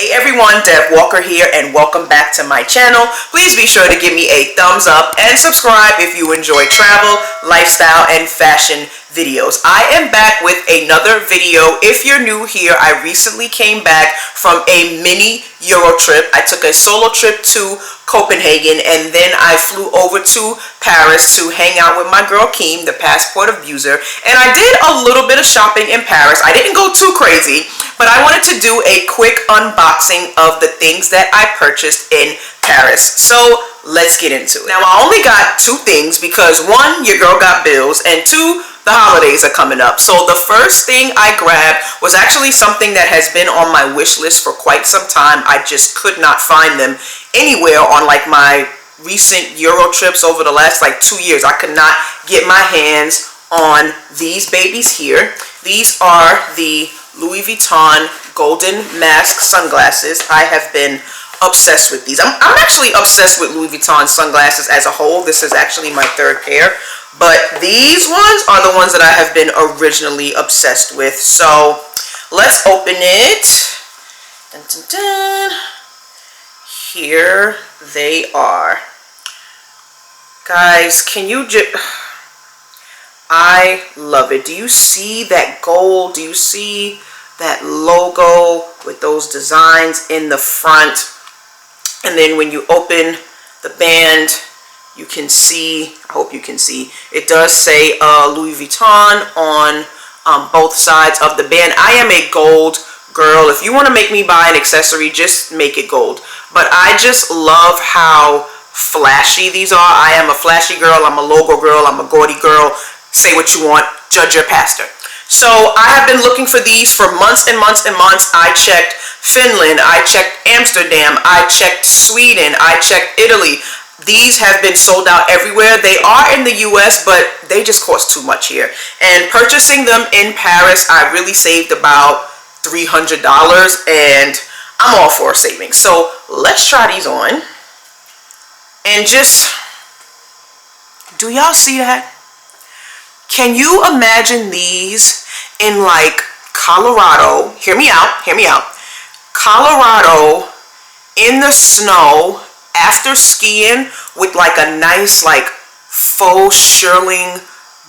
Hey everyone, Deb Walker here and welcome back to my channel. Please be sure to give me a thumbs up and subscribe if you enjoy travel, lifestyle, and fashion videos. I am back with another video. If you're new here, I recently came back from a mini Euro trip. I took a solo trip to Copenhagen and then I flew over to Paris to hang out with my girl Keem, the passport abuser, and I did a little bit of shopping in Paris. I didn't go too crazy, but I wanted to do a quick unboxing of the things that I purchased in Paris. So let's get into it. Now I only got two things because one, your girl got bills, and two, the holidays are coming up. So the first thing I grabbed was actually something that has been on my wish list for quite some time. I just could not find them anywhere on like my recent Euro trips over the last like 2 years. I could not get my hands on these babies here. These are the Louis Vuitton golden mask sunglasses. I have been obsessed with these. I'm actually obsessed with Louis Vuitton sunglasses as a whole. This is actually my third pair, but these ones are the ones that I have been originally obsessed with. So let's open it. Dun, dun, dun. Here they are. Guys, can you just... I love it. Do you see that gold? Do you see that logo with those designs in the front? And then when you open the band, you can see, I hope you can see, it does say Louis Vuitton on both sides of the band. I am a gold girl. If you want to make me buy an accessory, just make it gold. But I just love how flashy these are. I am a flashy girl. I'm a logo girl. I'm a gaudy girl. Say what you want, judge your pastor. So I have been looking for these for months and months and months. I checked Finland, I checked Amsterdam, I checked Sweden, I checked Italy. These have been sold out everywhere. They are in the US, but they just cost too much here. And purchasing them in Paris, I really saved about $300 and I'm all for saving. So let's try these on. And just, do y'all see that? Can you imagine these in like Colorado? Hear me out, hear me out. Colorado in the snow after skiing with like a nice like faux shearling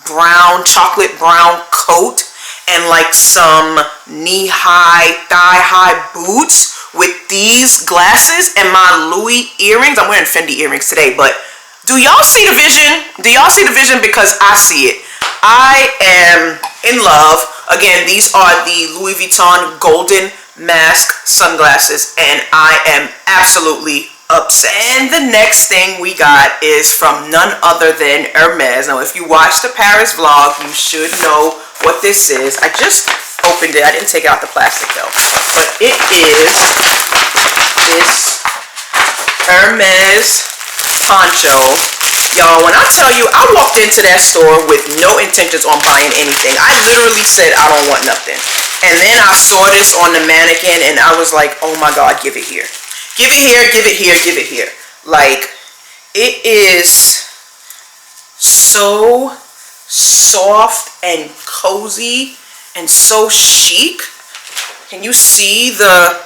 brown, chocolate brown coat and like some knee-high, thigh-high boots with these glasses and my Louis earrings. I'm wearing Fendi earrings today, but do y'all see the vision? Do y'all see the vision? Because I see it. I am in love. Again, these are the Louis Vuitton golden mask sunglasses and I am absolutely upset. And the next thing we got is from none other than Hermes. Now, if you watch the Paris vlog, you should know what this is. I just opened it. I didn't take out the plastic though. But it is this Hermes Poncho. Y'all, when I tell you, I walked into that store with no intentions on buying anything. I literally said, I don't want nothing. And then I saw this on the mannequin and I was like, oh my God, give it here. Give it here, give it here, give it here. Like, it is so soft and cozy and so chic. Can you see the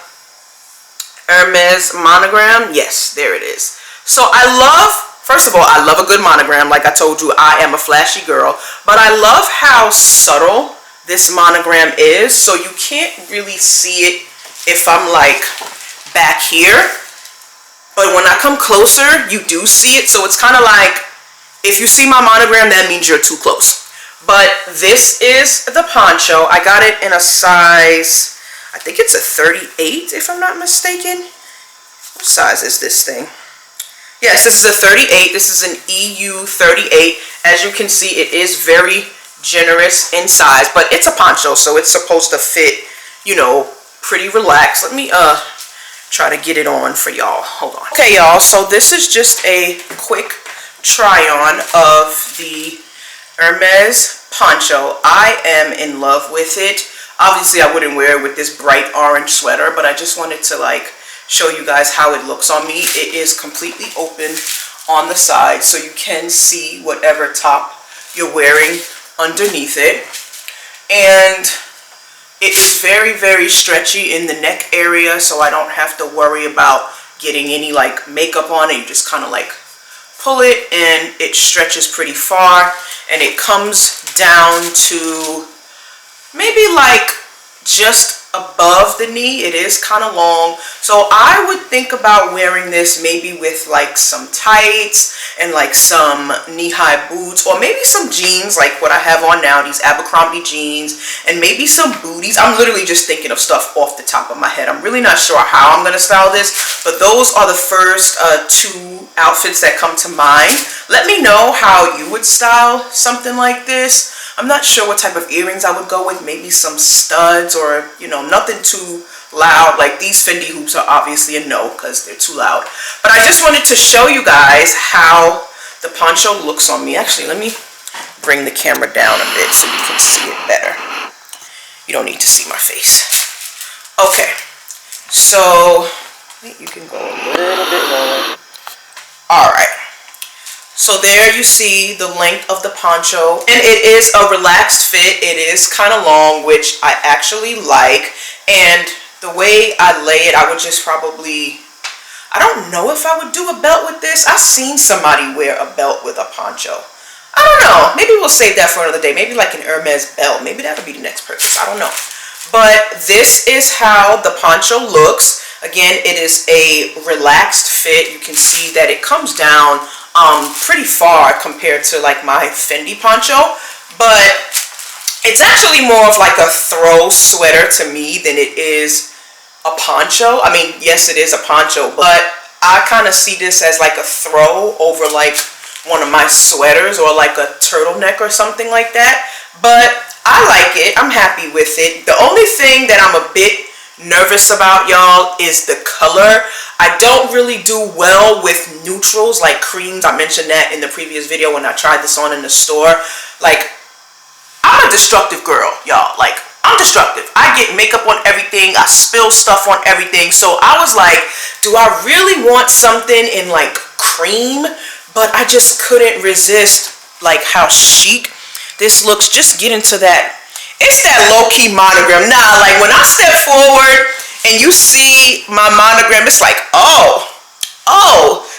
Hermes monogram? Yes, there it is. So I love... First of all, I love a good monogram. Like I told you, I am a flashy girl. But I love how subtle this monogram is. So you can't really see it if I'm like back here. But when I come closer, you do see it. So it's kind of like, if you see my monogram, that means you're too close. But this is the poncho. I got it in a size, I think it's a 38 if I'm not mistaken. What size is this thing? Yes, this is a 38. This is an EU 38. As you can see, it is very generous in size, but it's a poncho, so it's supposed to fit, you know, pretty relaxed. Let me try to get it on for y'all. Hold on. Okay, y'all, so this is just a quick try on of the Hermes poncho. I am in love with it. Obviously, I wouldn't wear it with this bright orange sweater, but I just wanted to like show you guys how it looks on me. It is completely open on the side, so you can see whatever top you're wearing underneath it. And It is very, very stretchy in the neck area, so I don't have to worry about getting any like makeup on it. You just kind of like pull it and it stretches pretty far, and it comes down to maybe like just above the knee. It is kind of long, so I would think about wearing this maybe with like some tights and like some knee-high boots, or maybe some jeans like what I have on now, these Abercrombie jeans, and maybe some booties. I'm literally just thinking of stuff off the top of my head. I'm really not sure how I'm gonna style this, but those are the first two outfits that come to mind. Let me know how you would style something like this. I'm not sure what type of earrings I would go with. Maybe some studs, or, you know, nothing too loud. Like these Fendi hoops are obviously a no because they're too loud. But I just wanted to show you guys how the poncho looks on me. Actually, let me bring the camera down a bit so you can see it better. You don't need to see my face. Okay, so you can go a little bit lower. All right. So there you see the length of the poncho, and it is a relaxed fit. It is kind of long, which I actually like, and the way I lay it, I would just probably, I don't know if I would do a belt with this. I've seen somebody wear a belt with a poncho. I don't know, maybe we'll save that for another day. Maybe like an Hermes belt, maybe that'll be the next purchase, I don't know. But this is how the poncho looks. Again, it is a relaxed fit. You can see that it comes down pretty far compared to like my Fendi poncho, but it's actually more of like a throw sweater to me than it is a poncho. I mean, yes, it is a poncho, but I kind of see this as like a throw over like one of my sweaters, or like a turtleneck or something like that. But I like it. I'm happy with it. The only thing that I'm a bit nervous about, y'all, is the color. I don't really do well with neutrals like creams. I mentioned that in the previous video when I tried this on in the store. Like, I'm a destructive girl, y'all. Like, I'm destructive. I get makeup on everything. I spill stuff on everything. So I was like, do I really want something in like cream? But I just couldn't resist like how chic this looks. Just get into that. It's that low-key monogram. Nah, like when I step forward and you see my monogram, it's like, oh,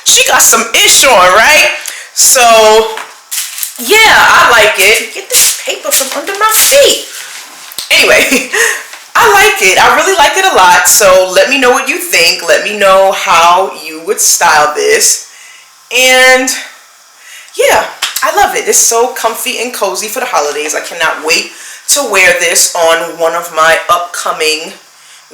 she got some ish on, right? So, yeah, I like it. Get this paper from under my feet. Anyway, I like it. I really like it a lot. So let me know what you think. Let me know how you would style this. And yeah, I love it. It's so comfy and cozy for the holidays. I cannot wait to wear this on one of my upcoming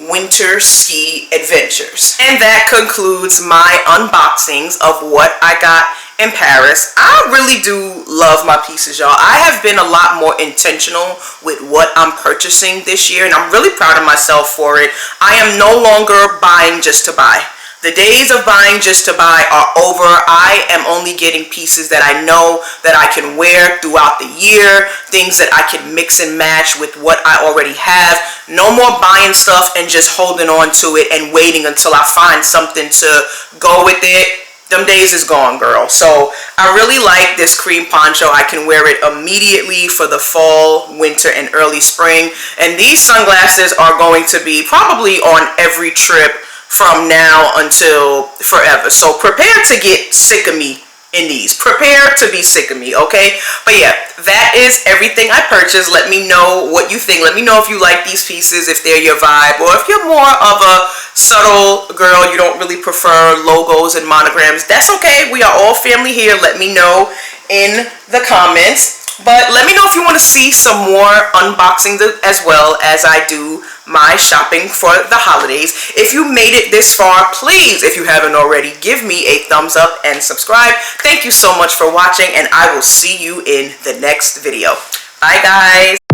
winter ski adventures. And that concludes my unboxings of what I got in Paris. I really do love my pieces, y'all. I have been a lot more intentional with what I'm purchasing this year, and I'm really proud of myself for it. I am no longer buying just to buy. The days of buying just to buy are over. I am only getting pieces that I know that I can wear throughout the year, things that I can mix and match with what I already have. No more buying stuff and just holding on to it and waiting until I find something to go with it. Them days is gone, girl. So I really like this cream poncho. I can wear it immediately for the fall, winter, and early spring. And these sunglasses are going to be probably on every trip from now until forever. So prepare to get sick of me in these. Prepare to be sick of me, okay? But yeah, that is everything I purchased. Let me know what you think. Let me know if you like these pieces, if they're your vibe, or if you're more of a subtle girl, you don't really prefer logos and monograms. That's okay. We are all family here. Let me know in the comments. But let me know if you want to see some more unboxings as well as I do my shopping for the holidays. If you made it this far, please, if you haven't already, give me a thumbs up and subscribe. Thank you so much for watching, and I will see you in the next video. Bye, guys.